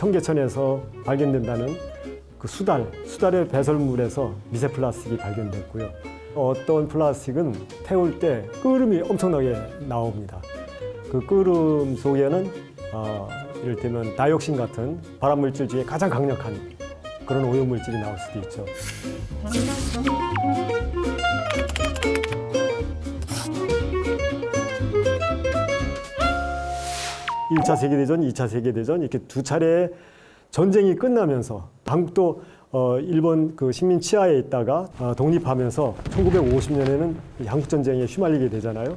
청계천에서 발견된다는 그 수달의 배설물에서 미세 플라스틱이 발견됐고요. 어떤 플라스틱은 태울 때 끓음이 엄청나게 나옵니다. 그 끓음 속에는 이를테면 다이옥신 같은 발암물질 중에 가장 강력한 그런 오염물질이 나올 수도 있죠. 1차 세계대전, 2차 세계대전 이렇게 두 차례 전쟁이 끝나면서 한국도 일본 그 식민 치하에 있다가 독립하면서 1950년에는 한국전쟁에 휘말리게 되잖아요.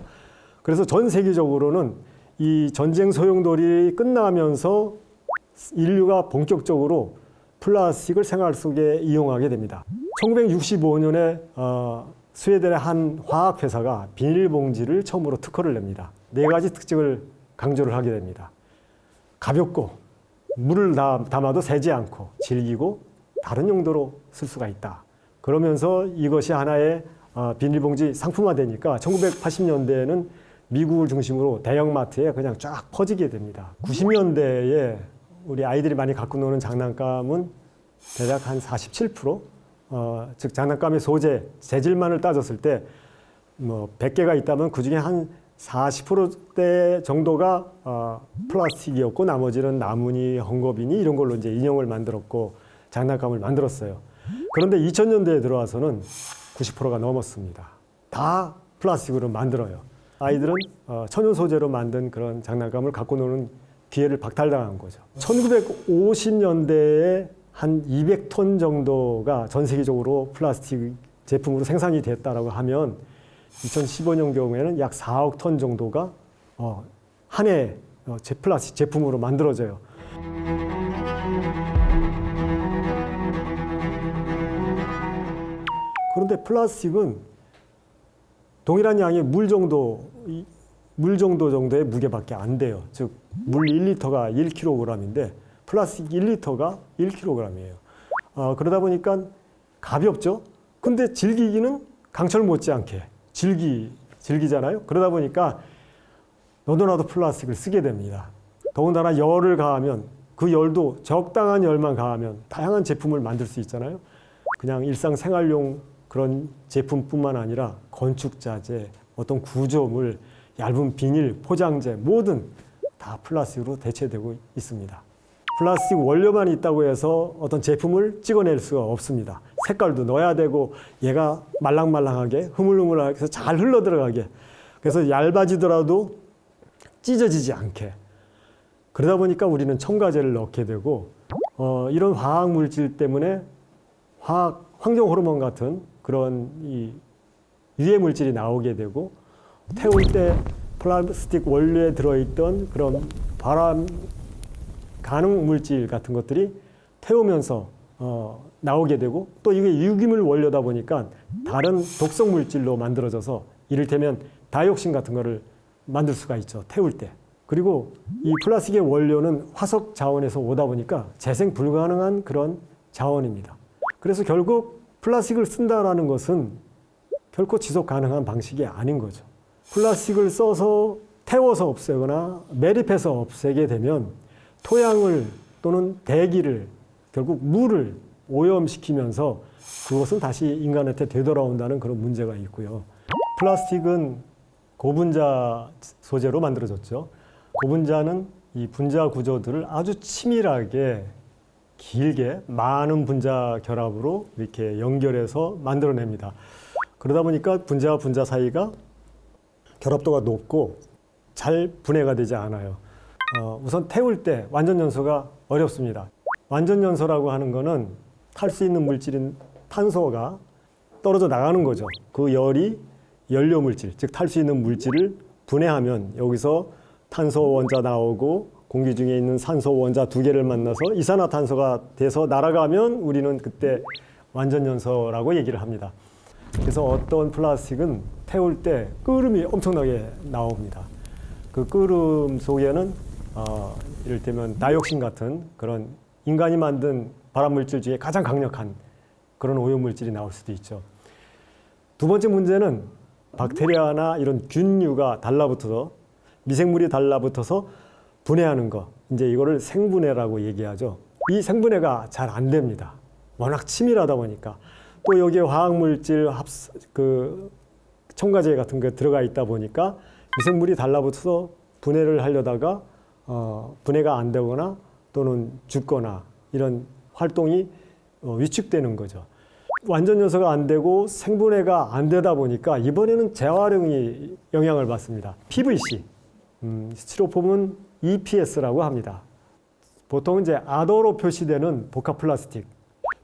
그래서 전 세계적으로는 이 전쟁 소용돌이 끝나면서 인류가 본격적으로 플라스틱을 생활 속에 이용하게 됩니다. 1965년에 스웨덴의 한 화학회사가 비닐봉지를 처음으로 특허를 냅니다. 4가지 특징을 강조를 하게 됩니다. 가볍고 물을 담아도 새지 않고 질기고 다른 용도로 쓸 수가 있다. 그러면서 이것이 하나의 비닐봉지 상품화되니까 1980년대에는 미국을 중심으로 대형마트에 그냥 쫙 퍼지게 됩니다. 90년대에 우리 아이들이 많이 갖고 노는 장난감은 대략 한 47%, 즉 장난감의 소재, 재질만을 따졌을 때 뭐 100개가 있다면 그중에 한 40%대 정도가 플라스틱이었고 나머지는 나무니 헝겊이니 이런 걸로 이제 인형을 만들었고 장난감을 만들었어요. 그런데 2000년대에 들어와서는 90%가 넘었습니다. 다 플라스틱으로 만들어요. 아이들은 천연 소재로 만든 그런 장난감을 갖고 노는 기회를 박탈당한 거죠. 1950년대에 한 200톤 정도가 전 세계적으로 플라스틱 제품으로 생산이 됐다라고 하면 2015년 경우에는 약 4억 톤 정도가 한 해 플라스틱 제품으로 만들어져요. 그런데 플라스틱은 동일한 양의 물 정도 정도의 무게밖에 안 돼요. 즉, 물 1리터가 1kg인데 플라스틱 1리터가 1kg이에요. 그러다 보니까 가볍죠? 근데 질기기는 강철 못지않게 질기잖아요? 그러다 보니까 너도나도 플라스틱을 쓰게 됩니다. 더군다나 열을 가하면 그 열도 적당한 열만 가하면 다양한 제품을 만들 수 있잖아요? 그냥 일상생활용 그런 제품뿐만 아니라 건축자재, 어떤 구조물, 얇은 비닐, 포장재 모든 다 플라스틱으로 대체되고 있습니다. 플라스틱 원료만 있다고 해서 어떤 제품을 찍어낼 수가 없습니다. 색깔도 넣어야 되고 얘가 말랑말랑하게 흐물흐물하게 해서 잘 흘러들어가게 그래서 얇아지더라도 찢어지지 않게 그러다 보니까 우리는 첨가제를 넣게 되고 이런 화학 물질 때문에 환경 호르몬 같은 그런 이 유해 물질이 나오게 되고 태울 때 플라스틱 원료에 들어있던 그런 발암 가능 물질 같은 것들이 태우면서 나오게 되고 또 이게 유기물 원료다 보니까 다른 독성 물질로 만들어져서 이를테면 다이옥신 같은 거를 만들 수가 있죠. 태울 때. 그리고 이 플라스틱의 원료는 화석 자원에서 오다 보니까 재생 불가능한 그런 자원입니다. 그래서 결국 플라스틱을 쓴다라는 것은 결코 지속 가능한 방식이 아닌 거죠. 플라스틱을 써서 태워서 없애거나 매립해서 없애게 되면 토양을 또는 대기를 결국 물을 오염시키면서 그것은 다시 인간한테 되돌아온다는 그런 문제가 있고요. 플라스틱은 고분자 소재로 만들어졌죠. 고분자는 이 분자 구조들을 아주 치밀하게 길게 많은 분자 결합으로 이렇게 연결해서 만들어냅니다. 그러다 보니까 분자와 분자 사이가 결합도가 높고 잘 분해가 되지 않아요. 우선 태울 때 완전 연소가 어렵습니다. 완전 연소라고 하는 거는 탈 수 있는 물질인 탄소가 떨어져 나가는 거죠. 그 열이 연료 물질, 즉 탈 수 있는 물질을 분해하면 여기서 탄소 원자 나오고 공기 중에 있는 산소 원자 2개를 만나서 이산화탄소가 돼서 날아가면 우리는 그때 완전 연소라고 얘기를 합니다. 그래서 어떤 플라스틱은 태울 때 끓음이 엄청나게 나옵니다. 그 끓음 속에는 이를테면 다이옥신 같은 그런 인간이 만든 발암물질 중에 가장 강력한 그런 오염물질이 나올 수도 있죠. 두 번째 문제는 박테리아나 이런 균류가 달라붙어서 미생물이 달라붙어서 분해하는 거. 이제 이거를 생분해라고 얘기하죠. 이 생분해가 잘 안 됩니다. 워낙 치밀하다 보니까. 또 여기에 화학물질, 첨가제 같은 게 들어가 있다 보니까 미생물이 달라붙어서 분해를 하려다가 분해가 안 되거나 또는 죽거나 이런 활동이 위축되는 거죠. 완전 연소가 안 되고 생분해가 안 되다 보니까 이번에는 재활용이 영향을 받습니다. PVC, 스티로폼은 EPS라고 합니다. 보통 이제 아더로 표시되는 복합 플라스틱,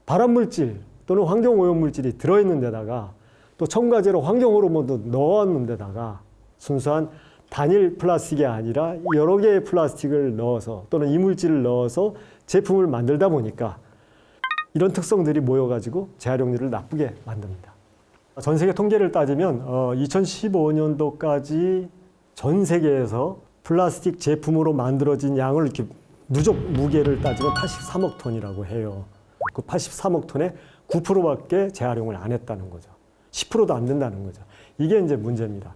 발암물질 또는 환경오염물질이 들어있는 데다가 또 첨가제로 환경호르몬도 넣었는 데다가 순수한 단일 플라스틱이 아니라 여러 개의 플라스틱을 넣어서 또는 이물질을 넣어서 제품을 만들다 보니까 이런 특성들이 모여가지고 재활용률을 나쁘게 만듭니다. 전 세계 통계를 따지면 2015년도까지 전 세계에서 플라스틱 제품으로 만들어진 양을 이렇게 누적 무게를 따지면 83억 톤이라고 해요. 그 83억 톤의 9%밖에 재활용을 안 했다는 거죠. 10%도 안 된다는 거죠. 이게 이제 문제입니다.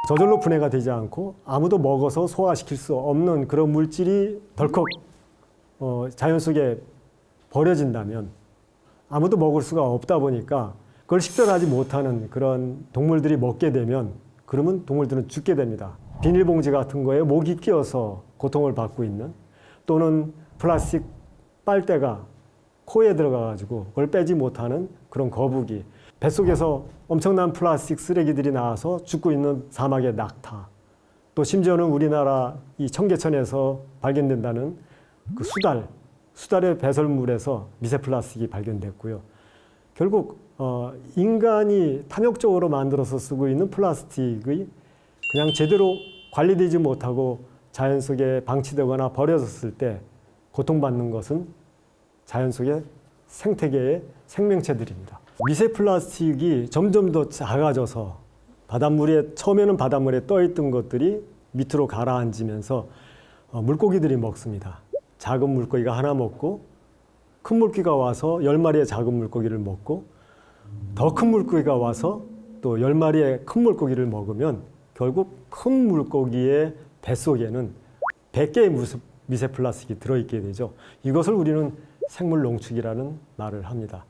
저절로 분해가 되지 않고 아무도 먹어서 소화시킬 수 없는 그런 물질이 덜컥 자연 속에 버려진다면 아무도 먹을 수가 없다 보니까 그걸 식별하지 못하는 그런 동물들이 먹게 되면 그러면 동물들은 죽게 됩니다. 비닐봉지 같은 거에 목이 끼어서 고통을 받고 있는 또는 플라스틱 빨대가 코에 들어가가지고 그걸 빼지 못하는 그런 거북이, 뱃속에서 엄청난 플라스틱 쓰레기들이 나와서 죽고 있는 사막의 낙타, 또 심지어는 우리나라 이 청계천에서 발견된다는 그 수달의 배설물에서 미세 플라스틱이 발견됐고요. 결국 인간이 탐욕적으로 만들어서 쓰고 있는 플라스틱의 그냥 제대로 관리되지 못하고 자연 속에 방치되거나 버려졌을 때 고통받는 것은 자연 속의 생태계의 생명체들입니다. 미세 플라스틱이 점점 더 작아져서 처음에는 바닷물에 떠있던 것들이 밑으로 가라앉으면서 물고기들이 먹습니다. 작은 물고기가 하나 먹고 큰 물고기가 와서 10마리의 작은 물고기를 먹고 더 큰 물고기가 와서 또 10마리의 큰 물고기를 먹으면 결국 큰 물고기의 뱃속에는 100개의 미세 플라스틱이 들어있게 되죠. 이것을 우리는 생물 농축이라는 말을 합니다.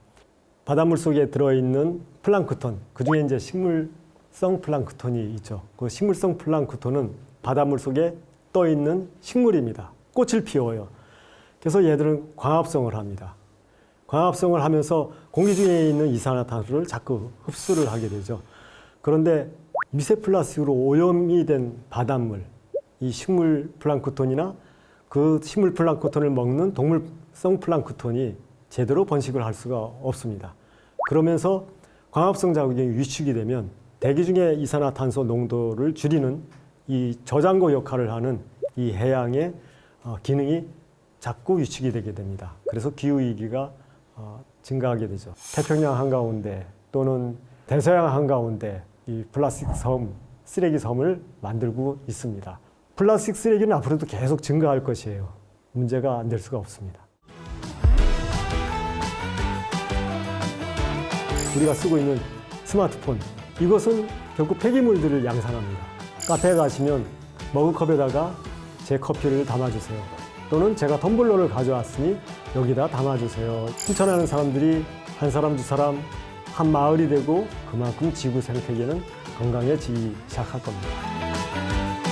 바닷물 속에 들어있는 플랑크톤, 그중에 이제 식물성 플랑크톤이 있죠. 그 식물성 플랑크톤은 바닷물 속에 떠있는 식물입니다. 꽃을 피워요. 그래서 얘들은 광합성을 합니다. 광합성을 하면서 공기 중에 있는 이산화탄소를 자꾸 흡수를 하게 되죠. 그런데 미세 플라스틱으로 오염이 된 바닷물, 이 식물 플랑크톤이나 그 식물 플랑크톤을 먹는 동물성 플랑크톤이 제대로 번식을 할 수가 없습니다. 그러면서 광합성 자극이 위축이 되면 대기 중에 이산화탄소 농도를 줄이는 이 저장고 역할을 하는 이 해양의 기능이 자꾸 위축이 되게 됩니다. 그래서 기후위기가 증가하게 되죠. 태평양 한가운데 또는 대서양 한가운데 이 플라스틱 섬, 쓰레기 섬을 만들고 있습니다. 플라스틱 쓰레기는 앞으로도 계속 증가할 것이에요. 문제가 안 될 수가 없습니다. 우리가 쓰고 있는 스마트폰, 이것은 결국 폐기물들을 양산합니다. 카페에 가시면 머그컵에다가 제 커피를 담아주세요. 또는 제가 텀블러를 가져왔으니 여기다 담아주세요. 추천하는 사람들이 한 사람, 두 사람, 한 마을이 되고 그만큼 지구 생태계는 건강해지기 시작할 겁니다.